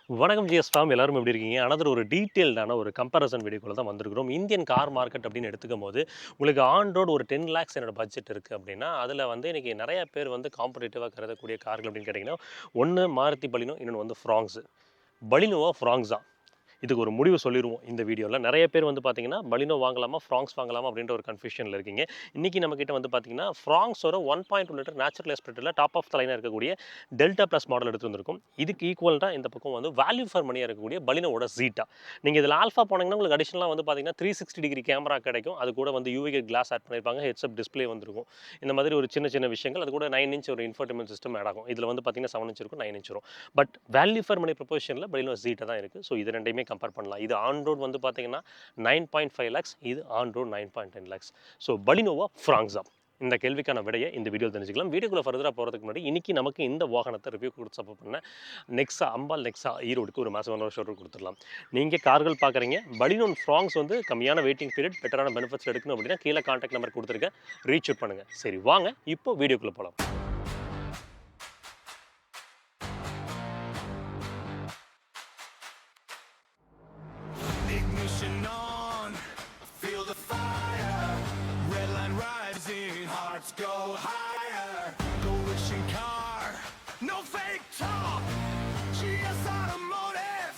வணக்கம் GS form எல்லாரும் எப்படி இருக்கீங்க? அனதர் ஒரு டீட்டெயில்டான ஒரு கம்பேரிசன் வீடியோக்குள்ள தான் வந்திருக்கிறோம். இந்தியன் கார் மார்க்கெட் அப்படின்னு எடுத்துக்கும்போது, உங்களுக்கு ஆன் ரோட் ஒரு 10 லேக்ஸ் என்னோட பட்ஜெட் இருக்கு அப்படின்னா, அதில வந்து இன்னைக்கு நெறைய பேர் வந்து காம்படிட்டிவா கருதக்கூடிய கார்கள் அப்படின்னு கேட்டீங்கன்னா, ஒண்ணு மாருதி பலினோ, இன்னொன்னு வந்து ஃப்ராங்ஸ். பலினோவா? ஃப்ராங்ஸா? இதுக்கு ஒரு முடிவு சொல்லிருவோம் இந்த வீடியோல. நெறைய பேர் வந்து பார்த்தீங்கன்னா, பலினோ வாங்கலாமா? ஃப்ராங்ஸ் வாங்கலாமா? அப்படின்ற ஒரு கன்ஃப்யூஷன்ல இருக்கீங்க. இன்னைக்கு நம்மகிட்ட வந்து பார்த்தீங்கன்னா, ஃப்ராங்ஸோட 1.2 லிட்டர் நேச்சுரல் ஏஸ்பிரிட்ல டாப் ஆஃப் த லைனா இருக்கக்கூடிய டெல்டா பிளஸ் மாடல் எடுத்து வந்திருக்கோம். இதுக்கு ஈக்குவலன்ட்டா இந்த பக்கம் வந்து வேல்யூ ஃபார் மணியா இருக்கக்கூடிய பலினோவோட ஜீட்டா. நீங்க இதில ஆல்ஃபா போனீங்கன்னா, உங்களுக்கு அடிஷனலா வந்து பார்த்தீங்கன்னா, 360 டிகிரி கேமரா கிடைக்கும். அது கூட வந்து யூவி கிளாஸ் ஆட் பண்ணியிருப்பாங்க. ஹெட்ஸ் அப் டிஸ்ப்ளே வந்திருக்கும். இந்த மாதிரி ஒரு சின்ன சின்ன விஷயங்கள். அது கூட 9 இன்ச் ஒரு இன்ஃபோடெயின்மென்ட் சிஸ்டம் ஆட் ஆகும். இதில வந்து பார்த்தீங்கன்னா, 7 இன்ச் இருக்கும், 9 இன்ச் வரும். பட் வேல்யூ ஃபார் மணி ப்ரொபோர்ஷன்ல பலினோ ஜீட்டா தான் இருக்கு. ஸோ இது 2யுமே கம்பேர் பண்ணலாம். இது ஆன் ரோட் வந்து பார்த்தீங்கன்னா 9.5 லேக்ஸ், இது ஆன் ரோட் 9.10 லேக்ஸ். ஸோ பலினோவா? ஃப்ராங்ஸா? இந்த கேள்விக்கான விடையை இந்த வீடியோவில் தெரிஞ்சுக்கலாம். வீடியோக்குள்ள ஃபர்தரா போறதுக்கு முன்னாடி இன்னைக்கு நமக்கு இந்த வாகனத்தை ரிவ்யூ கொடுத்து சப்போர்ட் பண்ண அம்பாள் நெக்ஸா ஈரோடுக்கு ஒரு மாசமான ஷோரூம் கொடுத்துடலாம். நீங்க கார்கள் பார்க்குறீங்க, பலினோ ஃப்ராங்ஸ் வந்து கம்மியான வெயிட்டிங் பீரியட், பெட்டரான பெனிஃபிட்ஸ் எடுக்கணும் அப்படின்னா கீழே கான்டாக்ட் நம்பர் கொடுத்துருக்கேன். ரீச் அவுட் பண்ணுங்க. சரி வாங்க இப்போ வீடியோக்குள்ள போலாம். Ignition on, feel the fire. Red line rising, hearts go higher. Go wishing car, no fake talk. GS Automotive.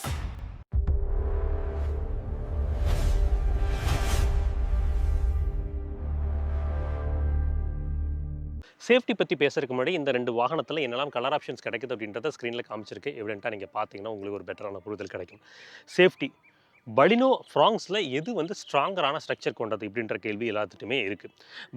Safety பத்தி பேசுறதுக்கு முன்னாடி இந்த 2 வாகனத்துல என்னெல்லாம் கலர் ஆப்ஷன்ஸ் கிடைக்குது அப்படின்றத ஸ்க்ரீன்ல காமிச்சிருக்கு. எவிடென்ட்டா நீங்க பார்த்தீங்கன்னா, உங்களுக்கு ஒரு பெட்டரான புரிதல் கிடைக்கும். சேஃப்டி பலினோ, ஃப்ராங்ஸ்ல எது வந்து ஸ்ட்ராங்கரான ஸ்ட்ரக்சர் கொண்டது இப்படின்ற கேள்வி எல்லாத்துட்டுமே இருக்கு.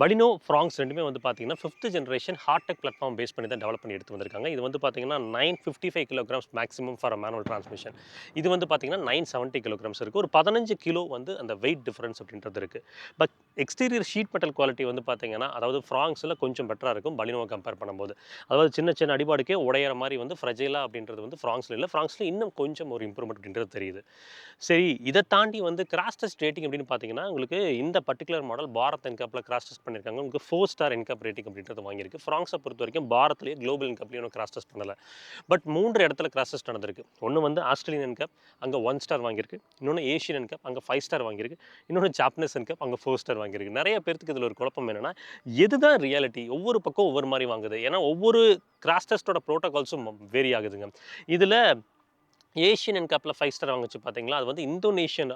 பலினோ, ஃப்ராங்ஸ் 2மே வந்து பார்த்தீங்கன்னா, 5த் ஜெனரேஷன் ஹார்டெக் பிளாட்ஃபார்ம் பேஸ் பண்ணி தான் டெவலப் பண்ணி எடுத்து வந்திருக்காங்க. இது வந்து பார்த்தீங்கன்னா, 955 kilograms maximum for a manual transmission. இது வந்து பார்த்தீங்கன்னா, 970 கிலோகிராம்ஸ் இருக்கு. ஒரு 15 கிலோ வந்து அந்த வெயிட் டிஃபரன்ஸ் அப்படின்றது இருக்கு. But exterior sheet metal quality வந்து பார்த்தீங்கன்னா, அதாவது ஃப்ராங்ஸ்ல கொஞ்சம் பெட்டரா இருக்கும் பலினோவ கம்பேர் பண்ணும்போது. அதாவது சின்ன சின்ன அடிபாடுக்கே உடையிற மாரி வந்து ஃப்ரெஜைலா அப்படின்றது வந்து ஃப்ராங்ஸ்ல இல்ல. ஃப்ராங்ஸ்ல இன்னும் கொஞ்சம் ஒரு இம்ப்ரூவ்மென்ட் அப்படின்றது தெரியுது. சரி, இத தாண்டி வந்து கிராஷ் டெஸ்ட் ரேட்டிங் அப்படின்னு பார்த்தீங்கன்னா, உங்களுக்கு இந்த பர்ட்டிகுலர் மாடல் பாரத் என்கேப்ல கிராஷ் டெஸ்ட் பண்ணியிருக்காங்க. உங்களுக்கு 4 ஸ்டார் என்கேப் ரேட்டிங் அப்படின்றது வாங்கியிருக்கு. ஃப்ராங்ஸ பொறுத்தவரைக்கும் பாரத்லயே குளோபல் என்கேப்லயும் இன்னும் கிராஷ் டெஸ்ட் பண்ணல. பட் 3 இடத்துல கிராஷ் டெஸ்ட் நடந்திருக்கு. ஒண்ணு வந்து ஆஸ்திரேலியன் என்கேப், அங்க 1 ஸ்டார் வாங்கியிருக்கு. இன்னொன்னு ஏசியன் என்கேப், அங்க 5 ஸ்டார் வாங்கியிருக்கு. இன்னொன்னு ஜாப்பனீஸ் என்கேப், அங்க 4 ஸ்டார் வாங்கியிருக்கு. நெறைய பேத்துக்கு இதுல ஒரு குழப்பம் என்னன்னா, எதுதான் ரியாலிட்டி? ஒவ்வொரு பக்கம் ஒவ்வொரு மாரி வாங்குது. ஏன்னா, ஒவ்வொரு கிராஷ் டெஸ்ட்டோட புரோட்டோகால்ஸும் வேரி ஆகுதுங்க. இதுல ஏசியன் என்கேப்ல 5 ஸ்டார் வாங்குச்சு பார்த்தீங்களா? அது வந்து இந்தோனேஷியன்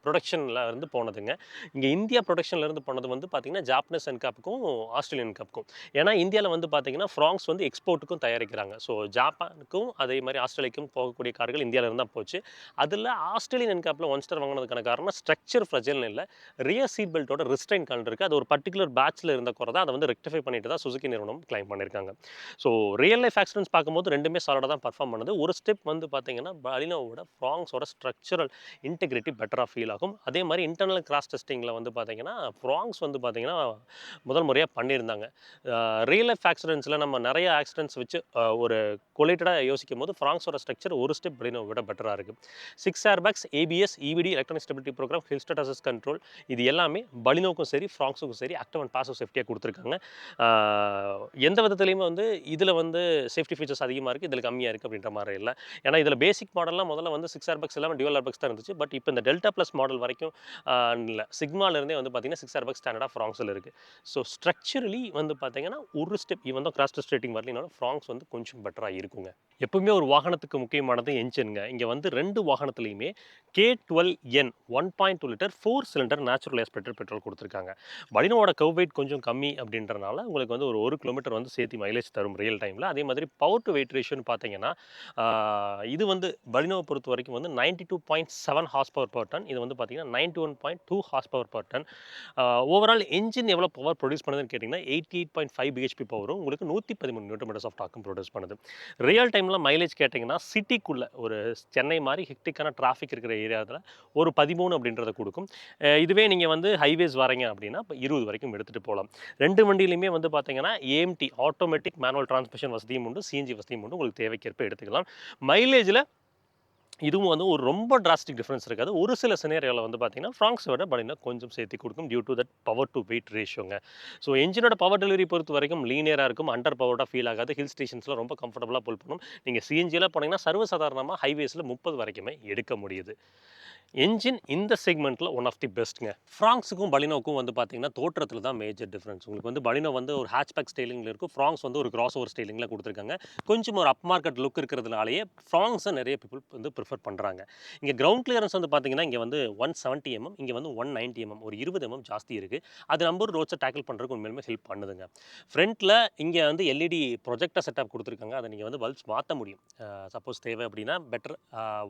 புரொடக்ஷன்ல இருந்து போனதுங்க. இங்க இந்தியா புரொடக்ஷன்ல இருந்து போனது வந்து பார்த்தீங்கன்னா, ஜாப்பனீஸ் என்கேப்க்கும், ஆஸ்திரேலியன் என்கேப்க்கும். ஏன்னா, இந்தியால வந்து பார்த்தீங்கன்னா, ஃப்ராங்ஸ் வந்து எக்ஸ்போர்ட்டுக்கும் தயாரிக்கிறாங்க. ஸோ ஜப்பானுக்கும், அதே மாரி ஆஸ்திரேலியாக்கும் போகக்கூடிய கார்கள் இந்தியால இருந்து தான் போச்சு. அதுல ஆஸ்திரேலியன் என்கேப்ல 1 ஸ்டார் வாங்குனதுக்கான காரணம் ஸ்ட்ரக்சர் ஃப்ரெஜைல்னு இல்ல. ரியர் சீட் பெல்ட்டோட ரிஸ்ட்ரெயின் கால் இருக்கு. அது ஒரு பர்ட்டிகுலர் பேட்ச்ல இருந்த குறை தான். அத வந்து ரெக்டிஃபை பண்ணிட்டு தான் சுசுகி நிறுவனம் கிளைம் பண்ணியிருக்காங்க. ஸோ ரியல் லைஃப் ஆக்சிடென்ட்ஸ் பார்க்கும்போது 2மே சாலிடா தான் பெர்ஃபார்ம் பண்ணுது. ஒரு ஸ்டெப் வந்து பார்த்தீங்கன்னா, பலினோவோட ஃப்ராங்ஸோட ஸ்ட்ரக்சரல் இன்டெகிரிட்டி பெட்டரா ஃபீல் ஆகும். அதே மாரி இன்டர்னல் கிராஷ் டெஸ்டிங்ல வந்து பார்த்தீங்கன்னா, ஃப்ராங்ஸ் வந்து பார்த்தீங்கன்னா, முதல் முறையா பண்ணியிருந்தாங்க. ரியல் லைஃப் ஆக்சிடென்ட்ஸ்ல நம்ம நெறைய ஆக்சிடென்ட்ஸ் வச்சு ஒரு கொலேட்டடா யோசிக்கும்போது, ஃப்ராங்ஸோட ஸ்ட்ரக்சர் ஒரு ஸ்டெப் பலினோவ விட பெட்டரா இருக்கு. 6 airbags, ABS, EBD, electronic stability program, hill start assist control இது எல்லாமே பலினோவுக்கும் சரி, ஃப்ராங்ஸுக்கும் சரி ஆக்டிவ் அண்ட் பாசிவ் சேஃப்டியா குடுத்துருக்காங்க. ஆ எந்த விதத்திலயுமே வந்து இதுல வந்து சேஃப்டி ஃபீச்சர்ஸ் அதிகமா இருக்கு, இதுல கம்மியா இருக்கு அப்படின்ற மாரி இல்ல. ஏன்னா இதுல பேசிக் மாடல்லாம் முதல்ல வந்து 6 ஏர்பேக்ஸ் இல்லாம டியூவல் ஏர்பேக்ஸ் தான் இருந்துச்சு. பட் இப்ப இந்த டெல்டா பிளஸ் மாடல் வரைக்கும் ஆ இல்ல. சிக்மால இருந்தே வந்து பார்த்தீங்கன்னா, 6 ஏர்பேக்ஸ் ஸ்டாண்டர்டா ஃப்ராங்ஸ்ல இருக்கு. ஸோ ஸ்ட்ரக்சரலி வந்து பார்த்தீங்கன்னா, ஒரு step even though crash test rating வரலைனாலும் ஃப்ராங்ஸ் வந்து கொஞ்சம் பெட்டரா இருக்குங்க. எப்பவுமே ஒரு வாகனத்துக்கு முக்கியமானது என்ஜின்ங்க. இங்க வந்து 2 வாகனத்திலயுமே K12N 1.2 litre 4 cylinder natural aspirated petrol குடுத்துருக்காங்க. பலினோவோட கர்வ் வெயிட் கொஞ்சம் கம்மி அப்படின்றனால, உங்களுக்கு வந்து ஒரு 1 கிலோமீட்டர் வந்து சேர்த்து மைலேஜ் தரும் ரியல் டைம்ல. அதே மாதிரி பவர் டு வெயிட் ரேஷியோன்னு பார்த்தீங்கன்னா, ஆ இது வந்து பலினோவ பொறுத்தவரைக்கும் வந்து 92.7 ஹார்ஸ் பவர் பெர் டன். இது வந்து பார்த்தீங்கன்னா 91.2 horse power per ton. Overall engine எவ்வளோ பவர் ப்ரொடியூஸ் பண்ணுதுன்னு கேட்டீங்கன்னா, 88.5 பிஹெச்பி பவரும், உங்களுக்கு 113 நியூட்டன் மீட்டர்ஸ் ஆஃப் டார்க்கும் ப்ரொடியூஸ் பண்ணுது. ரியல் டைம்ல மைலேஜ் கேட்டீங்கன்னா, சிட்டிக்குள்ள ஒரு சென்னை மாரி ஹெக்டிக்கான டிராஃபிக் இருக்கிற ஏரியால ஒரு 13 அப்படின்றத குடுக்கும். இதுவே நீங்க வந்து ஹைவேஸ் வரீங்க அப்படின்னா, இப்ப 20 வரைக்கும் எடுத்துட்டு போலாம். 2 வண்டியிலுமே வந்து பார்த்தீங்கன்னா, ஏஎம்டி ஆட்டோமேட்டிக் மேனுவல் டிரான்ஸ்மிஷன் வசதியும் உண்டு, சிஎன்ஜி வசதியும் உண்டு. உங்களுக்கு தேவைக்கேற்ப எடுத்துக்கலாம். மைலேஜ்ல இதுவும் வந்து ஒரு ரொம்ப டிராஸ்டிக் டிஃபரன்ஸ் இருக்காது. ஒரு சில சினேரியோல வந்து பார்த்தீங்கன்னா, ஃப்ராங்ஸ விட பலினோ கொஞ்சம் சேர்த்தி குடுக்கும். Due to that power to weight ரேஷியோங்க. ஸோ என்ஜினோட பவர் டெலிவரி பொறுத்தவரைக்கும் லீனியரா இருக்கும். அண்டர் பவர்டா ஃபீல் ஆகாது. ஹில் ஸ்டேஷன்ஸ்ல ரொம்ப கம்ஃபர்டபுளா புல் பண்ணும். நீங்க சிஎன்ஜில போனீங்கன்னா, சர்வசாதாரணமா ஹைவேஸ்ல 30 வரைக்குமே எடுக்க முடியுது. என்ஜின் இந்த செக்மெண்ட்ல ஒன் ஆஃப் தி பெஸ்ட்ங்க. ஃப்ராங்ஸுக்கும் பலினோவுக்கும் வந்து பார்த்தீங்கன்னா, தோற்றத்தில தான் மேஜர் டிஃபரன்ஸ். உங்களுக்கு வந்து பலினோ வந்து ஒரு ஹேட்ச்பேக் ஸ்டைலிங்ல இருக்கும். ஃப்ராங்ஸ் வந்து ஒரு கிராஸ் ஓவர் ஸ்டைலிங்ல குடுத்துருக்காங்க. கொஞ்சம் ஒரு அப் மார்க்கெட் லுக் இருக்கிறதுனாலயே ஃப்ராங்ஸ நெறைய பீப்பிள் வந்து பிரிஃபர் பண்றாங்க. இங்க கிரவுண்ட் கிளியரன்ஸ் வந்து பார்த்தீங்கன்னா, இங்க வந்து 170 இங்க வந்து 190 ஒரு 20 ஜாஸ்தி இருக்கு. அது நம்பர் ரோட்ஸ டேக்கிள் பண்றதுக்கு உண்மையாலுமே ஹெல்ப் பண்ணுதுங்க. ஃப்ரண்ட்ல இங்க வந்து எல்இடி ப்ரொஜெக்டர் செட்டப் குடுத்துருக்காங்க. அத நீங்க வந்து பல்ப்ஸ் மாத்த முடியும். சப்போஸ் தேவை அப்படின்னா பெட்டர்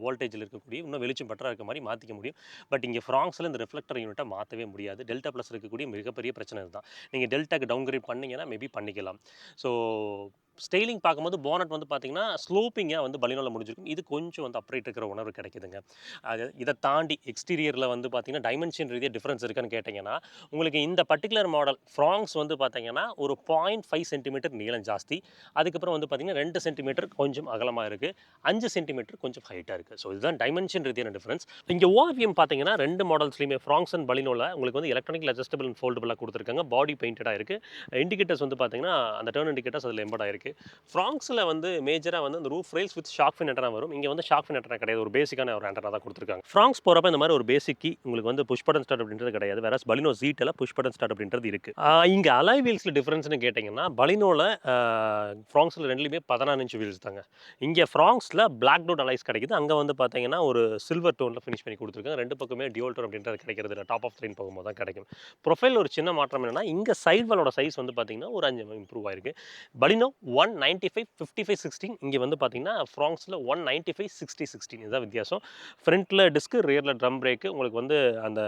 வோல்டேஜ்ல இருக்கக்கூடிய இன்னும் வெளிச்சம் பெட்டரா இருக்க மாரி மாத்திக்க முடியும். பட் இங்க ஃப்ராங்ஸ்ல இந்த ரிஃப்ளெக்டர் யூனிட்ட மாத்தவே முடியாது. டெல்டா பிளஸ் இருக்கக்கூடிய மிகப்பெரிய பிரச்சனை இதுதான். நீங்க டெல்டாக்கு டவுன்கிரேட் பண்ணீங்கன்னா, மேபி பண்ணிக்கலாம். ஸோ ஸ்டைலிங் பார்க்கும்போது போனட் வந்து பார்த்தீங்கன்னா, ஸ்லோப்பிங்கா வந்து பலினோல முடிஞ்சிருக்கும். இது கொஞ்சம் வந்து அப்ரைட் இருக்கிற உணர்வு கிடைக்குதுங்க. அது இத தாண்டி எக்ஸ்டீரியர்ல வந்து பார்த்தீங்கன்னா, டைமென்ஷன் ரீதியா டிஃபரன்ஸ் இருக்கான்னு கேட்டீங்கன்னா, உங்களுக்கு இந்த பர்ட்டிகுலர் மாடல் ஃப்ராங்ஸ் வந்து பார்த்தீங்கன்னா, ஒரு 0.5 சென்டிமீட்டர் நீளம் ஜாஸ்தி. அதுக்கப்புறம் வந்து பார்த்தீங்கன்னா, 2 சென்டிமீட்டர் கொஞ்சம் அகலமா இருக்கு. 5 சென்டிமீட்டர் கொஞ்சம் ஹைட்டா இருக்கு. ஸோ இதுதான் டைமென்ஷன் ரீதியான டிஃபரன்ஸ். இங்க ஓஆர்விஎம் பார்த்தீங்கன்னா, 2 மாடல்ஸ்லயுமே ஃப்ராங்ஸ் அண்ட் பலினோல உங்களுக்கு வந்து எலக்ட்ரானிக்கல் அட்ஜஸ்டபிள் அண்ட் ஃபோல்டபிளா குடுத்துருக்காங்க. பாடி பெயிண்டடா இருக்கு. இண்டிகேட்டர்ஸ் வந்து பார்த்தீங்கன்னா, அந்த டர்ன் இண்டிகேட்டர்ஸ் அதில எம்பெட் ஆயிருக்கு. ஃப்ராங்ஸ்ல வந்து மேஜரா வந்து அந்த roof rails with shark fin antenna வரும். இங்க வந்து ஷார்க் ஃபின் ஆண்டனா கிடையாது. ஒரு பேசிக்கான ஒரு ஆண்டனா தான் குடுத்துருக்காங்க. ஃப்ராங்ஸ் போறப்ப இந்த மாரி ஒரு பேசிக் கீ உங்களுக்கு வந்து புஷ் பட்டன் ஸ்டார்ட் அப்படின்றது கிடையாது. வேறஸ் பலினோ ஜீட்ல புஷ் பட்டன் ஸ்டார்ட் அப்படின்றது இருக்கு. இங்க அலாய் வீல்ஸ்ல டிஃபரன்ஸ்னு கேட்டீங்கன்னா, பலினோல ஃப்ராங்ஸ்ல 2லயுமே 16 இன்ச் வீல்ஸ் தாங்க. இங்க ஃப்ராங்ஸ்ல பிளாக் டவுன் அலாய்ஸ் கிடைக்குது. அங்க வந்து பார்த்தீங்கன்னா, ஒரு சில்வர் டோன்ல ஃபினிஷ் பண்ணி குடுத்துருக்காங்க. 2 பக்கமே டியூவல் டோன் அப்படின்றது கிடைக்கிறது இல்ல. டாப் ஆஃப் லைன் போகும்போது தான் கிடைக்கும். ப்ரொஃபைல்ல ஒரு சின்ன மாற்றம் என்னன்னா, இங்க சைடு வாலோட சைஸ் வந்து பார்த்தீங்கன்னா, ஒரு 5 இம்ப்ரூவ் ஆயிருக்கு. பலினோ 195, 55, 16 இங்க வந்து பார்த்தீங்கன்னா, ஃப்ராங்ஸ்ல 195, 60, 16 இதுதான் வித்தியாசம். ஃப்ரண்ட்ல டிஸ்க், ரியர்ல ட்ரம் பிரேக் உங்களுக்கு வந்து அந்த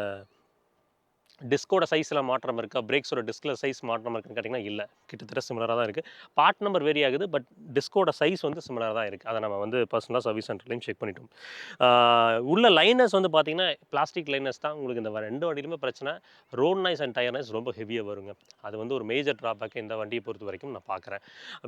டிஸ்கோட சைஸ்ல மாற்றம் இருக்கா? பிரேக்ஸோட டிஸ்க்ல சைஸ் மாற்றம் இருக்கான்னு கேட்டீங்கன்னா, இல்ல. கிட்டத்தட்ட சிமிலரா தான் இருக்கு. பார்ட் நம்பர் வேரி ஆகுது. பட் டிஸ்கோட சைஸ் வந்து சிமிலரா தான் இருக்கு. அத நம்ம வந்து பர்சனலா சர்வீஸ் சென்டர்லயும் செக் பண்ணிட்டோம். ஆ உள்ள லைனர்ஸ் வந்து பார்த்தீங்கன்னா, பிளாஸ்டிக் லைனர்ஸ் தான். உங்களுக்கு இந்த 2 வண்டியிலுமே பிரச்சனை. Road noise and tyre noise ரொம்ப ஹெவியா வருங்க. அது வந்து ஒரு மேஜர் டிராபேக் இந்த வண்டிய பொறுத்தவரைக்கும் நான் பார்க்குறேன்.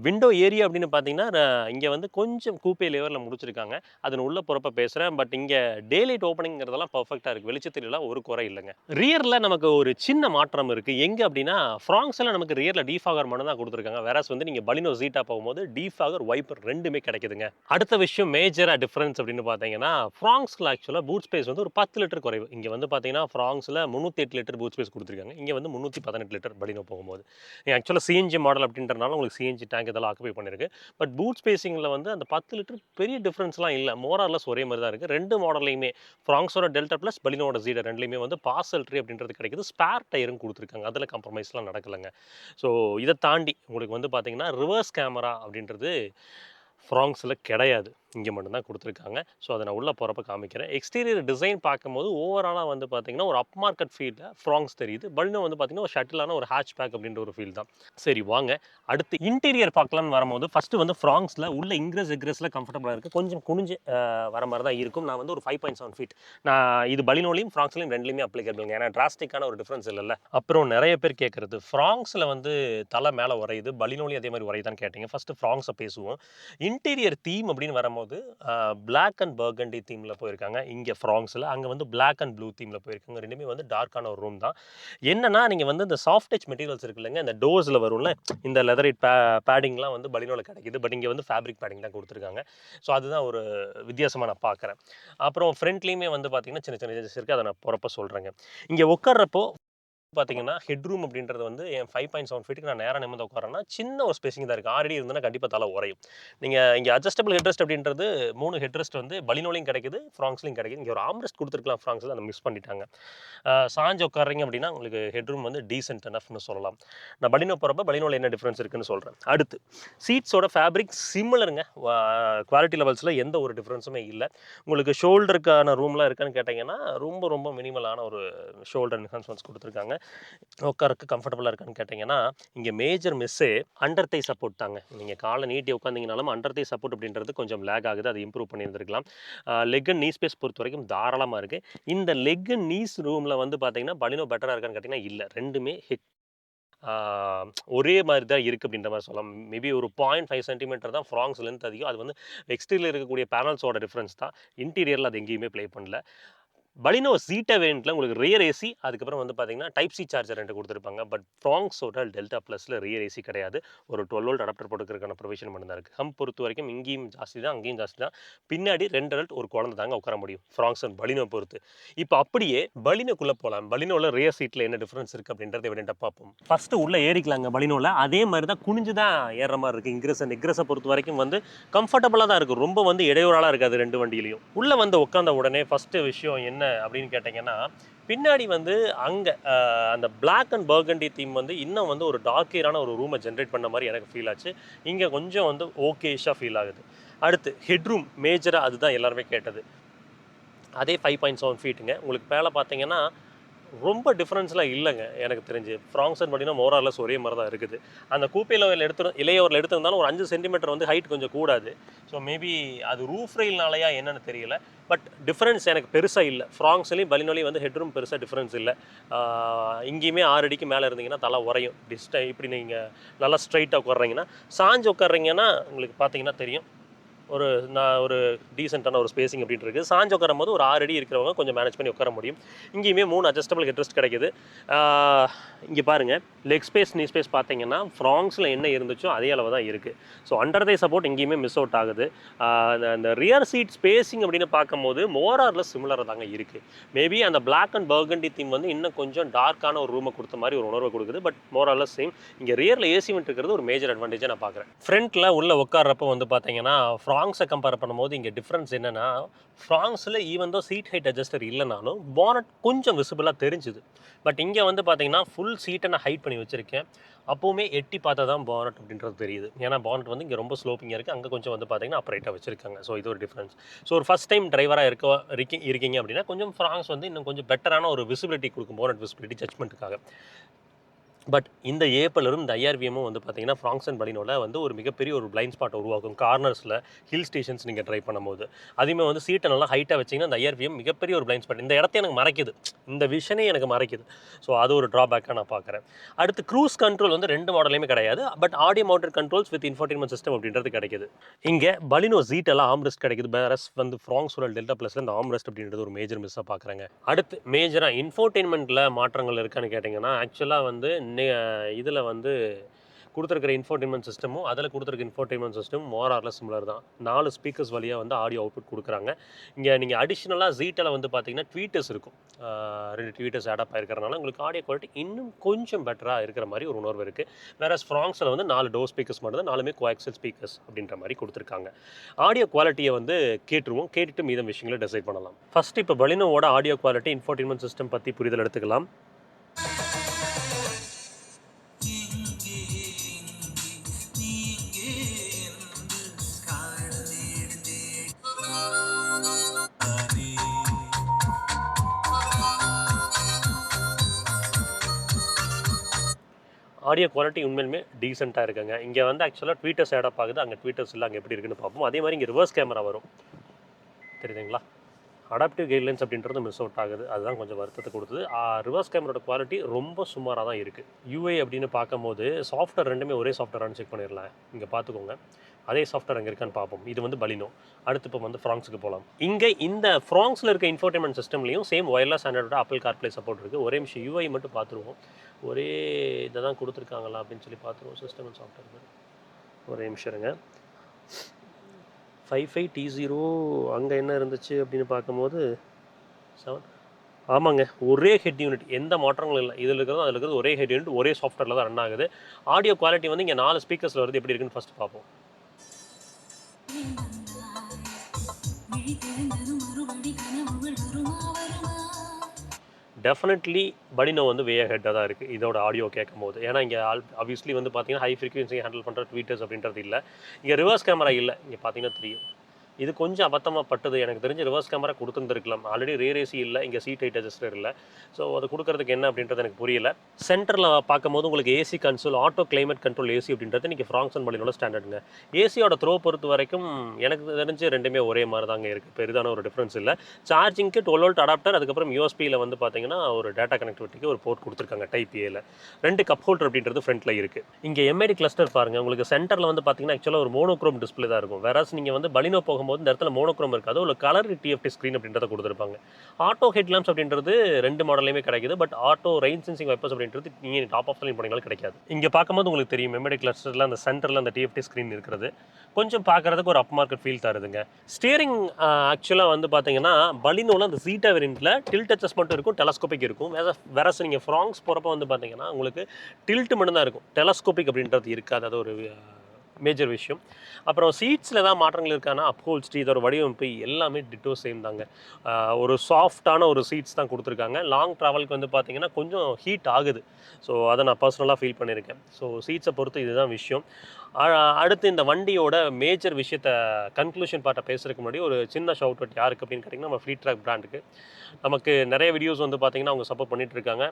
விண்டோ ஏரியா அப்படின்னு பார்த்தீங்கன்னா, இங்க வந்து கொஞ்சம் கூப்பே லேவர்ல முடிச்சிருக்காங்க. அது நான் உள்ள போறப்ப பேசுறேன். பட் இங்க டே லைட் ஓப்பனிங்கிறதெல்லாம் பெர்ஃபெக்ட்டா இருக்கு. வெளிச்சத்திலலாம் ஒரு குறை இல்லங்க. ரியர்ல நமக்கு ஒரு சின்ன மாற்றம் இருக்கு. எங்க அப்படின்னா, ஃப்ராங்ஸ்ல நமக்கு ரியர்ல டீஃபாகர் மட்டும் தான் குடுத்துருக்காங்க. வேறாஸ் வந்து நீங்க பலினோ ஜீட்டா போகும்போது டீஃபாகர், வைப்பர் 2மே கிடைக்குதுங்க. அடுத்த விஷயம் மேஜரா டிஃபரன்ஸ் அப்படின்னு பார்த்தீங்கன்னா, ஃப்ராங்ஸ்ல ஆக்சுவலா பூட் ஸ்பேஸ் வந்து ஒரு 10 லிட்டர் குறைவு. இங்க வந்து பார்த்தீங்கன்னா, ஃப்ராங்ஸ்ல 308 லிட்டர் பூட் ஸ்பேஸ் குடுத்துருக்காங்க. இங்க வந்து 318 லிட்டர் பலினோ போகும்போது. ஆக்சுவலா சிஎன்ஜி மாடல் அப்படின்றனால உங்களுக்கு சிஎன்ஜி டேங்க் இதெல்லாம் ஆக்குபை பண்ணிருக்கு. பட் பூட் ஸ்பேசிங்ல வந்து அந்த 10 லிட்டர் பெரிய டிஃபரன்ஸ்லாம் இல்ல. மோர் ஆர் லெஸ் ஒரே மாரி தான் இருக்கு. 2 மாடல்லயுமே ஃப்ராங்ஸோட டெல்டா பிளஸ், பலினோட ஜீடா 2லயுமே வந்து பார்சல் ட்ரீ அப்படின்றது கிடைக்குது. ஸ்பேர் டயரும் குடுத்துருக்காங்க. அதில காம்ப்ரமைஸ்லாம் நடக்கலங்க. ஸோ இத தாண்டி உங்களுக்கு வந்து பார்த்தீங்கன்னா, ரிவர்ஸ் கேமரா அப்படின்றது ஃப்ராங்ஸ்ல கிடையாது. இங்க மட்டும் தான் குடுத்துருக்காங்க. ஸோ அத நான் உள்ள போறப்ப காமிக்கிறேன். எக்ஸ்டீரியர் டிசைன் பார்க்கும்போது ஓவராலா வந்து பார்த்தீங்கன்னா, ஒரு அப் மார்க்கெட் ஃபீல்ல ஃப்ராங்ஸ் தெரியுது. பலினோ வந்து பார்த்தீங்கன்னா, ஒரு ஷட்டிலான ஒரு ஹேட்ச்பேக் அப்படின்ற ஒரு ஃபீல் தான். சரி வாங்க, அடுத்து இன்டீரியர் பார்க்கலாம்னு வரும்போது, ஃபர்ஸ்ட்டு வந்து ஃப்ராங்ஸ்ல உள்ள இன்கிரஸ், எக்ரெஸ்ல கம்ஃபர்டபுளா இருக்கு. கொஞ்சம் குனிஞ்சு வர மாரி தான் இருக்கும். நான் வந்து ஒரு 5.7 ஃபீட். நான் இது பலினோலயும், ஃப்ராங்ஸ்லயும் 2லயுமே அப்ளிகபிள்ங்க. ஏன்னா டிராஸ்டிக்கான ஒரு டிஃபரன்ஸ் இல்லல்ல. அப்புறம் நெறைய பேர் கேட்கறது, ஃப்ராங்ஸ்ல வந்து தல மேல உறையுது. பலினோலயும் அதே மாரி உறையுதான்னு கேட்டீங்க. ஃபர்ஸ்ட்டு ஃப்ராங்ஸ பேசுவோம். இன்டீரியர் தீம் அப்படின்னு வரும்போது, பிளாக் அண்ட் பர்கண்டி தீம்ல போயிருக்காங்க. இங்க ஃப்ராங்ஸ்ல. அங்க வந்து பிளாக் அண்ட் ப்ளூ தீம்ல போயிருக்காங்க. 2மே வந்து டார்க்கான ஒரு ரூம் தான். என்னன்னா, நீங்க வந்து இந்த சாஃப்ட் டச் மெட்டீரியல்ஸ் இருக்குல்லங்க, இந்த டோர்ஸ்ல வரும்ல, இந்த லெதரைட் பேடிங்லாம் வந்து பலினோல கிடைக்குது. பட் இங்க வந்து ஃபேப்ரிக் பேடிங் தான் குடுத்துருக்காங்க. ஸோ அதுதான் ஒரு வித்தியாசமா நான் பார்க்குறேன். அப்புறம் ஃப்ரண்ட்லயுமே வந்து பார்த்தீங்கன்னா, சின்ன சின்ன சேஞ்சஸ் இருக்கு. அத நான் போறப்ப சொல்றேங்க. இங்க உட்கார்றப்போ பார்த்தீங்கன்னா, ஹெட் ரூம் அப்படின்றது வந்து என் 5.7 ஃபீட்டுக்கு நான் நேரா நிமிர்ந்து உட்கார்றேன்னா, சின்ன ஒரு ஸ்பேசிங் தான் இருக்கு. 6 அடி இருந்ததுன்னா கண்டிப்பா தல உறையும். நீங்க இங்க அட்ஜஸ்டபிள் ஹெட்ரெஸ்ட் அப்படின்றது 3 ஹெட்ரெஸ்ட் வந்து பலினோலயும் கிடைக்குது, ஃப்ராங்ஸ்லயும் கிடைக்குது. இங்க ஒரு ஆர்ம்ரெஸ்ட் குடுத்துருக்கலாம் ஃப்ராங்ஸ்ல, அத மிஸ் பண்ணிட்டாங்க. சாஞ்சு உட்கார்றீங்க அப்படின்னா, உங்களுக்கு ஹெட் ரூம் வந்து டீசென்ட் எனஃப்னு சொல்லலாம். நான் பலினோ போறப்ப பலினோல என்ன டிஃபரன்ஸ் இருக்குன்னு சொல்றேன். அடுத்து சீட்ஸோட ஃபேப்ரிக் சிமிலருங்க. குவாலிட்டி லெவல்ஸ்ல எந்த ஒரு டிஃபரன்ஸுமே இல்ல. உங்களுக்கு ஷோல்டருக்கான ரூம்லாம் இருக்கான்னு கேட்டீங்கன்னா, ரொம்ப ரொம்ப மினிமலான ஒரு ஷோல்டர் என்ஹான்ஸ்மெண்ட்ஸ் குடுத்துருக்காங்க. உட்காரக்கு கம்ஃபர்டபுளா இருக்கான்னு கேட்டீங்கன்னா, இங்க மேஜர் மிஸ்ஸே அண்டர் தை சப்போர்ட் தாங்க. நீங்க கால நீட்டி உட்காந்தீங்கனாலும் அண்டர் தை சப்போர்ட் அப்படின்றது கொஞ்சம் லேக் ஆகுது. அத இம்ப்ரூவ் பண்ணியிருந்திருக்கலாம். லெக் அண்ட் நீ ஸ்பேஸ் பொறுத்தவரைக்கும் தாராளமா இருக்கு. இந்த லெக் அண்ட் நீஸ் ரூம்ல வந்து பார்த்தீங்கன்னா, பலினோ பெட்டரா இருக்கான்னு கேட்டீங்கன்னா, இல்ல. 2மே ஒரே மாதிரி தான் இருக்குது அப்படின்ற மாதிரி சொல்லலாம். மேபி ஒரு 0.5 சென்டிமீட்டர் தான் ஃப்ராங்ஸ் லென்த் அதிகம். அது வந்து எக்ஸ்டீரியரில் இருக்கக்கூடிய பேனல்ஸோட டிஃப்ரென்ஸ் தான். இன்டீரியரில் அது எங்கேயுமே ப்ளே பண்ணல. பலினோ ஜீட்டா வேரியண்ட்டில் உங்களுக்கு ரியர் ஏசி, அதுக்கப்புறம் வந்து பார்த்தீங்கன்னா டைப் சி சார்ஜர் 2 கொடுத்துருப்பாங்க. பட் ஃப்ராங்ஸோட டெல்டா ப்ளஸில் ரியர் ஏசி கிடையாது. ஒரு 12 வோல்ட் அடாப்டர் போட்டுக்கிறதுக்கான ப்ரொவிஷன் மட்டும் தான் இருக்குது. ஹம்ப் பொறுத்த வரைக்கும் இங்கேயும் ஜாஸ்தி தான், அங்கேயும் ஜாஸ்தி தான். பின்னாடி 2 அடல்ட் ஒரு குழந்தை தாங்க உட்கார முடியும் ஃப்ராங்ஸ் அண்ட் பலினோ பொறுத்து. இப்போ அப்படியே பலினோக்குள்ளே போகலாம். பலினோவில் ரியர் சீட்டில் என்ன டிஃப்ரென்ஸ் இருக்குது அப்படின்றத எவிடென்ட்டாக பார்ப்போம். ஃபஸ்ட்டு உள்ளே ஏறிக்கலாங்க பலினோவில். அதே மாதிரி தான் குனிஞ்சு தான் ஏறுற மாதிரி இருக்குது. இன்க்ரெஸை பொறுத்த வரைக்கும் வந்து கம்ஃபர்டபுளாக தான் இருக்குது. ரொம்ப வந்து இடையூறாலாம் இருக்காது 2 வண்டியிலையும். உள்ளே வந்து உட்காந்த உடனே ஃபஸ்ட்டு விஷயம் என்ன அப்படின்னு கேட்டிங்கன்னா, பின்னாடி வந்து அங்கே அந்த பிளாக் அண்ட் பர்கண்டி தீம் வந்து இன்னும் வந்து ஒரு டார்க்கியரான ஒரு ரூமை ஜென்ரேட் பண்ண மாதிரி எனக்கு ஃபீல் ஆச்சு. இங்கே கொஞ்சம் வந்து ஓகேஷாக ஃபீல் ஆகுது. அடுத்து ஹெட்ரூம் மேஜராக அதுதான் எல்லாருமே கேட்டது. அதே 5.7 ஃபீட்டுங்க. உங்களுக்கு மேலே பார்த்தீங்கன்னா ரொம்ப டிஃப்ரென்ஸ்லாம் இல்லைங்க எனக்கு தெரிஞ்சு. ஃப்ராங்ஸ் அண்ட் பலினோ மோரார்லெஸ் ஒரே மாதிரி தான் இருக்குது. அந்த கூப்பே லெவலில் இளையவரில் எடுத்திருந்தாலும் ஒரு 5 சென்டிமீட்டர் வந்து ஹைட் கொஞ்சம் கூடாது. ஸோ மேபி அது ரூஃப் ரெயில்னாலையா என்னன்னு தெரியல. பட் டிஃப்ரென்ஸ் எனக்கு பெருசாக இல்லை. ஃப்ராங்ஸ்லேயும் பலினோலையும் வந்து ஹெட்ரூம் பெருசாக டிஃப்ரென்ஸ் இல்லை. இங்கேயுமே 6 அடிக்கு மேலே இருந்தீங்கன்னா தலை உரையும். இப்படி நீங்கள் நல்லா ஸ்ட்ரைட்டாக உட்கார்றீங்கன்னா, சாஞ்சு உட்கார்றீங்கன்னா உங்களுக்கு பார்த்தீங்கன்னா தெரியும் ஒரு டீசெண்டான ஒரு ஸ்பேசிங் அப்படின்ட்டு இருக்குது. சாஞ்சு உட்காரும் போது ஒரு 6 அடி இருக்கிறவங்க கொஞ்சம் மேனேஜ் பண்ணி உட்கார முடியும். இங்கேயுமே 3 அட்ஜஸ்டபிள் ஹெட்ரெஸ்ட் கிடைக்குது. இங்கே பாருங்கள், லெக் ஸ்பேஸ் நீ ஸ்பேஸ் பார்த்தீங்கன்னா ஃப்ராங்ஸில் என்ன இருந்துச்சோ அதே அளவு தான் இருக்குது. ஸோ அண்டர் தை சப்போர்ட் எங்கேயுமே மிஸ் அவுட் ஆகுது. அந்த ரியர் சீட் ஸ்பேசிங் அப்படின்னு பார்க்கும்போது மோரார்லெஸ் சிமிலராக தாங்க இருக்குது. மேபி அந்த பிளாக் அண்ட் பர்கண்டி தீம் வந்து இன்னும் கொஞ்சம் டார்க்கான ஒரு ரூமை கொடுத்த மாதிரி ஒரு உணர்வை கொடுக்குது. But மோரார்லெஸ் same. இங்கே ரியரில் ஏசி வெண்ட் இருக்கிறது ஒரு மேஜர் அட்வான்டேஜாக நான் பார்க்குறேன். ஃப்ரண்ட்டில் உள்ள உட்கார்றப்போ வந்து பார்த்தீங்கன்னா ஃப்ராங்ஸை கம்பேர் பண்ணும்போது இங்கே டிஃப்ரென்ஸ் என்னென்னா, ஃப்ராங்ஸில் even though seat height adjuster இல்லைனாலும் பானட் கொஞ்சம் விசிபிளாக தெரிஞ்சுது. பட் இங்கே வந்து பார்த்தீங்கன்னா ஃபுல் சீட்டை நான் ஹைட் பண்ணி வச்சுருக்கேன். அப்போவுமே எட்டி பார்த்தா தான் பானட் அப்படின்றது தெரியுது. ஏன்னா பானட் வந்து இங்கே ரொம்ப ஸ்லோப்பிங்காக இருக்குது, அங்கே கொஞ்சம் வந்து பார்த்தீங்கன்னா அப்ரைட்டாக வச்சுருக்காங்க. ஸோ இது ஒரு டிஃப்ரென்ஸ். ஸோ ஒரு ஃபஸ்ட் டைம் டிரைவராக இருக்கீங்க அப்படின்னா கொஞ்சம் ஃப்ராங்ஸ் வந்து இன்னும் கொஞ்சம் பெட்டரான ஒரு விசிபிலிட்டி கொடுக்கும், பானட் விசிபிலிட்டி ஜட்மெண்ட்டுக்காக. பட் இந்த ஏப்பலரும் இந்த ஐஆர்விஎம்மும் வந்து பார்த்தீங்கன்னா ஃப்ராங்ஸ் அண்ட் பலினோவில் வந்து ஒரு மிகப்பெரிய ஒரு பிளைண்ட் ஸ்பாட் உருவாக்கும் கார்னர்ஸில், ஹில் ஸ்டேஷன்ஸ் நீங்கள் ட்ரை பண்ணும்போது. அதுவுமே வந்து சீட்டை நல்லா ஹைட்டாக வச்சிங்கன்னா அந்த ஐஆர்விஎம் மிகப்பெரிய ஒரு பிளைண்ட் ஸ்பாட். இந்த இடத்த எனக்கு மறைக்குது, இந்த விஷனே எனக்கு மறைக்குது. ஸோ அது ஒரு ட்ராபேக்காக நான் பார்க்குறேன். அடுத்து க்ரூஸ் கண்ட்ரோல் வந்து 2 மாடலையுமே கிடையாது. But audio mounted controls with infotainment system அப்படின்றது கிடைக்குது. இங்கே பலினோ ஜீட்டெல்லாம் ஆம்ரெஸ்ட் கிடைக்குது. வேறஸ் வந்து ஃப்ராங்ஸோட டெல்டா ப்ளஸில் இந்த ஆம்ரெஸ்ட் அப்படின்றது ஒரு மேஜர் மிஸ்ஸாக பார்க்குறாங்க. அடுத்து மேஜராக இன்ஃபோர்டைன்மெண்ட்டில் மாற்றங்கள் இருக்கான்னு கேட்டிங்கன்னா, ஆக்சுவலாக வந்து இதில் வந்து கொடுத்துருக்கிற இன்ஃபோர்டைன்மெண்ட் சிஸ்டமும் அதில் கொடுத்துருக்க இன்ஃபோர்டைன்மெண்ட் சிஸ்டமும் மோரார்லெஸ் சிமிலர் தான். 4 ஸ்பீக்கர்ஸ் வழியாக வந்து ஆடியோ அவுட்புட் கொடுக்குறாங்க. இங்கே நீங்கள் அடிஷ்னலாக ஜீட்டில் வந்து பார்த்தீங்கன்னா ட்வீட்டர்ஸ் இருக்கும். 2 ட்வீட்டர்ஸ் ஆட் அப் ஆகிருக்கிறனால உங்களுக்கு ஆடியோ குவாலிட்டி இன்னும் கொஞ்சம் பெட்டராக இருக்கிற மாதிரி ஒரு உணர்வு இருக்குது. வேறு ஃப்ராங்ஸில் வந்து 4 டோர் ஸ்பீக்கர்ஸ் மட்டும் தான், 4மே கோஆக்சல் ஸ்பீக்கர்ஸ் அப்படின்ற மாதிரி கொடுத்துருக்காங்க. ஆடியோ குவாலிட்டியை வந்து கேட்டுட்டு மீதம் விஷயங்களை டிசைட் பண்ணலாம். ஃபஸ்ட்டு இப்போ பலினோவோட ஆடியோ குவாலிட்டி, இன்ஃபோர்டைன்மெண்ட் சிஸ்டம் பற்றி புரிதல் எடுத்துக்கலாம். ஆடியோ குவாலிட்டி உண்மையிலுமே டீசெண்டாக இருக்குங்க. இங்கே வந்து ஆக்சுவலாக ட்வீட்டர்ஸ் ஆட் அப் ஆகுது, அங்கே ட்வீட்டர்ஸ் இல்லை, அங்கே எப்படி இருக்குன்னு பார்ப்போம். அதே மாதிரி இங்கே ரிவர்ஸ் கேமரா வரும், தெரியுதுங்களா? அடாப்டிவ் கைட்லைன்ஸ் அப்படின்றது மிஸ் அவுட் ஆகுது, அதுதான் கொஞ்சம் வருத்தத்தை கொடுத்தது. ரிவர்ஸ் கேமரோட குவாலிட்டி ரொம்ப சுமாராக தான் இருக்குது. யூஐ அப்படின்னு பார்க்கும்போது சாஃப்ட்வேர் 2மே ஒரே சாஃப்ட்வேரானு செக் பண்ணிடலாம். இங்கே பார்த்துக்கோங்க, அதே சாஃப்ட்வேர் அங்கே இருக்கான்னு பார்ப்போம். இது வந்து பலினோ. அடுத்து இப்போ வந்து ஃப்ராங்ஸுக்கு போகலாம். இங்கே இந்த ஃப்ராங்ஸில் இருக்க இன்ஃபோர்டைன்மெண்ட் சிஸ்டம்லையும் சேம் ஒயர்லெஸ் ஸ்டாண்டர்டோட ஆப்பிள் கார்ப்ளே சப்போர்ட் இருக்குது. ஒரே நிமிஷம் யூஐ மட்டும் பார்த்துருவோம். ஒரே இதை தான் கொடுத்துருக்காங்களா அப்படின்னு சொல்லி பார்த்துருவோம். சிஸ்டம் அண்ட் சாஃப்ட்வேர் ஒரே நிமிஷம் இருங்க. 55T0 அங்கே என்ன இருந்துச்சு அப்படின்னு பார்க்கும்போது 7. ஆமாங்க, ஒரே ஹெட் யூனிட், எந்த மாற்றங்களும் இல்லை. இதில் இருக்கிறது ஒரே ஹெட் யூனிட், ஒரே சாஃப்ட்வேரில் தான் ரன் ஆகுது. ஆடியோ குவாலிட்டி வந்து இங்கே 4 ஸ்பீக்கர்ஸில் வருது. எப்படி இருக்குன்னு ஃபஸ்ட் பார்ப்போம். டெஃபினெட்லி பலினோ வந்து வே ஹெட்டாக தான் இருக்குது இதோட ஆடியோ கேட்கும் போது. ஏன்னா இங்கே ஆப்வியஸ்லி வந்து பார்த்தீங்கன்னா ஹை ஃப்ரீக்வன்சி ஹேண்டில் பண்ணுற ட்வீட்டர்ஸ் அப்படின்றது இல்லை. இங்கே ரிவர்ஸ் கேமரா இல்லை. இங்கே பார்த்தீங்கன்னா தெரியும், இது கொஞ்சம் அபத்தமாக பட்டது. எனக்கு தெரிஞ்சு ரிவர்ஸ் கேமரா கொடுத்துருந்துருக்கலாம். ஆல்ரெடி ரியர் ஏசி இல்லை, இங்கே சீட் ஹைட் அட்ஜஸ்டர் இல்லை. ஸோ அது கொடுக்கறதுக்கு என்ன அப்படின்றது எனக்கு புரியல. சென்டரில் பார்க்கும்போது உங்களுக்கு AC console, auto climate control AC அப்படின்றது இன்றைக்கி ஃப்ராங்ஸ் அண்ட் பலினோட ஸ்டாண்டர்டுங்க. ஏசியோட த்ரோ பொறுத்த வரைக்கும் எனக்கு தெரிஞ்சு ரெண்டுமே ஒரே மாதிரி தாங்க இருக்குது. பெரிதான ஒரு டிஃப்ரென்ஸ் இல்லை. சார்ஜிங்க்கு 12 வோல்ட் அடாப்டர், அதுக்கப்புறம் யூஎஸ்பியில் வந்து பார்த்தீங்கன்னா ஒரு டேட்டா கனெக்டிவிட்டிக்கு ஒரு போர்ட் கொடுத்துருக்காங்க டைப் ஏல. 2 கப் ஹோல்டர் அப்படின்றது ஃப்ரண்ட்டில் இருக்குது. இங்கே எம்ஐடி கிளஸ்டர் பாருங்கள். உங்களுக்கு சென்டரில் வந்து பார்த்தீங்கன்னா ஆக்சுவலாக ஒரு மோனோக்ரோம் டிஸ்பிளே தான் இருக்கும். வேற நீங்கள் வந்து பலினோ போகும்போது இந்த இடத்துல மோனோக்ரோம் இருக்காது, ஒரு கலர் டிஎஃப்டி ஸ்க்ரீன் அப்படின்றத கொடுத்துருப்பாங்க. ஆட்டோ ஹெட்லாம்ப்ஸ் அப்படின்றது 2 மாடலையுமே கிடைக்குது. But auto rain sensing vipers அப்படின்றது நீங்கள் டாப் ஆஃப் லைன் போனீங்கனாலும் கிடைக்காது. இங்கே பார்க்கும்போது உங்களுக்கு தெரியும் எம்ஐடி கிளஸ்டரில் அந்த சென்டரில் அந்த டிஎஃப்டி ஸ்க்ரீன் இருக்கிறது கொஞ்சம் பார்க்குறதுக்கு ஒரு அப் மார்க்கெட் ஃபீல் தருதுங்க. ஸ்டியரிங் ஆக்சுவலாக வந்து பார்த்தீங்கன்னா பலினோவில் அந்த சீட்டா வேரியண்ட்டில் டில்ட் அட்ஜஸ்ட்மெண்ட் இருக்கும், டெலஸ்கோபிக் இருக்கும். வேற நீங்கள் ஃப்ராங்ஸ் போகிறப்ப வந்து பார்த்தீங்கன்னா உங்களுக்கு டில்ட் மட்டும் தான் இருக்கும், டெலஸ்கோபிக் அப்படின்றது இருக்காது. அது ஒரு மேஜர் விஷயம். அப்புறம் சீட்ஸில் தான் மாற்றங்கள் இருக்கானா, அப்ஹோல்ஸ்ட்ரி, இதோட வடிவமைப்பு எல்லாமே டிட்டோ சேம் தாங்க. ஒரு சாஃப்டான ஒரு சீட்ஸ் தான் கொடுத்துருக்காங்க. லாங் ட்ராவலுக்கு வந்து பார்த்தீங்கன்னா கொஞ்சம் ஹீட் ஆகுது. ஸோ அதை நான் பர்சனலாக ஃபீல் பண்ணியிருக்கேன். ஸோ சீட்ஸை பொறுத்து இதுதான் விஷயம். அடுத்து இந்த வண்டியோட மேஜர் விஷயத்தை கன்க்ளூஷன் பார்ட்டை பேசுறதுக்கு முன்னாடி ஒரு சின்ன ஷவுட் அவுட் யாருக்கு அப்படின்னு கேட்டிங்கன்னா நம்ம ஃப்ளீட் ட்ராக் பிராண்டுக்கு. நமக்கு நிறைய வீடியோஸ் வந்து பார்த்தீங்கன்னா அவங்க சப்போர்ட் பண்ணிகிட்டு இருக்காங்க.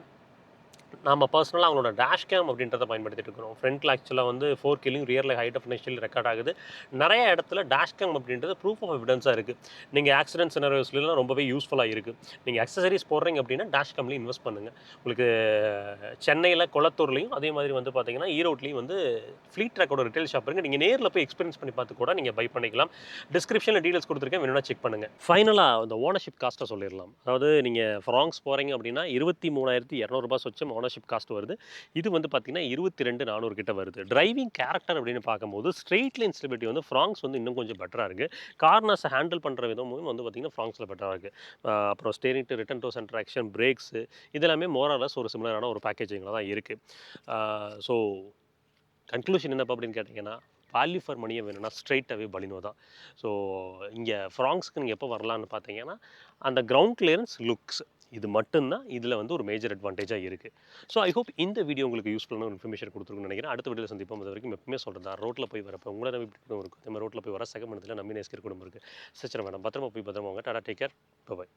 நம்ம பர்சனலாக அவங்களோட டேஷ் கேம் அப்படின்றத பயன்படுத்திட்டு இருக்கிறோம். ஃப்ரண்ட்டில் ஆக்சுவலாக வந்து 4Kலையும் ரியரில் ஹை டெஃபினிஷனில் ரெக்கார்ட் ஆகுது. நிறைய இடத்துல டேஷ் கேம் அப்படின்றது ப்ரூஃப் ஆஃப் எவிடன்ஸாக இருக்குது. நீங்கள் ஆக்சிடென்ட் சினரியோஸ்லாம் ரொம்பவே யூஸ்ஃபுல்லாக இருக்குது. நீங்கள் அக்சசரிஸ் போடுறீங்க அப்படின்னா டேஷ் கேம்லேயும் இன்வெஸ்ட் பண்ணுங்கள். உங்களுக்கு சென்னையில் கொளத்தூர்லேயும் அதே மாதிரி வந்து பார்த்தீங்கன்னா ஈரோட்லேயும் வந்து ஃப்ளீட் ட்ராக்கோட ரிட்டெயில் ஷாப் இருக்குது. நீங்கள் நேரில் போய் எக்ஸ்பீரியன்ஸ் பண்ணி பார்த்து கூட நீங்கள் பை பண்ணிக்கலாம். டிஸ்கிரிப்ஷனில் டீடைல்ஸ் கொடுத்துருக்கேன், வேணும்னா செக் பண்ணுங்கள். ஃபைனலாக இந்த ஓனர்ஷிப் காஸ்ட்டை சொல்லிடலாம். அதாவது நீங்கள் ஃப்ராங்ஸ் போகிறீங்க அப்படின்னா 23,200 சொச்சம் ஓனர்ஷிப் காஸ்ட் வருது. இது வந்து பார்த்தீங்கன்னா 22,400 கிட்ட வருது. டிரைவிங் கேரக்டர் அப்படின்னு பார்க்கும்போது ஸ்ட்ரெயிட் லைன் ஸ்டெபிலிட்டி வந்து ஃப்ராங்ஸ் வந்து இன்னும் கொஞ்சம் பெட்டராக இருக்குது. கார்னர்ஸை ஹேண்டில் பண்ணுற விதமும் வந்து பார்த்தீங்கன்னா ஃப்ராங்ஸில் பெட்டராக இருக்குது. அப்புறம் steering to return to centre action, brakes இதெல்லாமே மோரலஸ் ஒரு சிமிலரான ஒரு பேக்கேஜிங்கில் தான் இருக்குது. ஸோ கன்க்ளூஷன் என்னப்பா அப்படின்னு கேட்டிங்கன்னா, வேல்யூ ஃபார் மணியை வேணும்னா ஸ்ட்ரெயிட்டாகவே பலினோ தான். ஸோ இங்கே ஃப்ராங்ஸ்க்கு நீங்கள் எப்போ வரலான்னு பார்த்தீங்கன்னா அந்த கிரவுண்ட் கிளியரன்ஸ், லுக்ஸ் இது மட்டும்தான் இதில் வந்து ஒரு மேஜர் அட்வான்டேஜாக இருக்குது. ஸோ ஐ ஹோப் இந்த வீடியோ உங்களுக்கு யூஸ்ஃபுல்லான ஒரு இன்ஃபர்மேஷன் கொடுத்துருக்குன்னு நினைக்கிறேன். அடுத்த வீடியோவில் சந்திப்போம். அது வரைக்கும் எப்பவுமே சொல்கிறது தான், ரோட்டில் போய் வரப்போ உங்களை நம்பி குடும்பம் இருக்கும், அதே மாதிரி ரோட்டில் போய் வர சகமனத்தில் நம்பி நேஸ்கர் குடும்பம் இருக்குது. சச்சிரம் மேடம், பத்திரமா போய் பத்திரமா வாங்க. டாடா, டேக் கேர், பை.